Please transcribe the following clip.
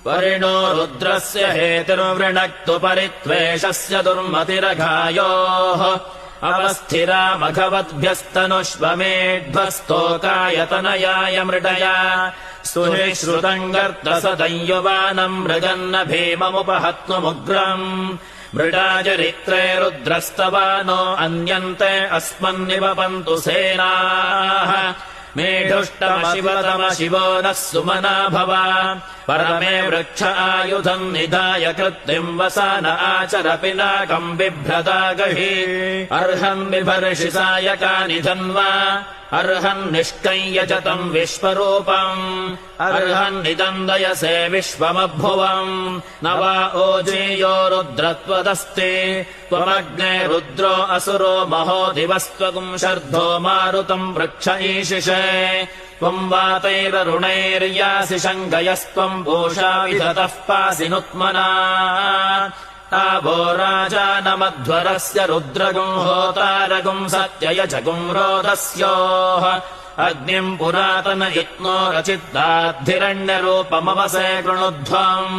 परिणो रुद्रस्य हेतिर्वृणक्तु परित्वेषस्य दुर्मतिरघायोः अवस्थिरामघवद्भ्यस्तनुष्वमेध्वस्तोकायतनयाय मृडया सुनिश्रुतम् गर्तसदंयुवानम् मृगन्न भीममुपहत्वमुग्रम् मृडाचरित्रे रुद्रस्तवानो अन्यन्ते अस्मन्निवपन्तु सेनाः मेढुष्टमशिवतमशिवो नः सुमना भव परमे वृक्ष आयुधम् निधाय कृत्तिम् वसान आचर पिनाकम् बिभ्रता गहि अर्हन् बिभर्षि सायकानि धन्वा अर्हन् निष्कञ्यजतम् विश्वरूपम् अर्हन्निदम् दयसे विश्वमभुवम् न वा ओजेयो रुद्रत्वदस्ति त्वमग्ने रुद्रो असुरो महो दिवस्त्वगुम् शर्धो मारुतम् वृक्ष ईशिषे त्वम् वातैररुणैर्यासि शङ्कयस्त्वम् पूषा विधतः पासि नुत्मना तावो राजानमध्वरस्य रुद्रगुम् होतारगुम् सत्ययजगुम् रोदस्योः अग्निम् पुरातन यत्नो रचिद्दाद्धिरण्यरूपमवसे कृणुध्वम्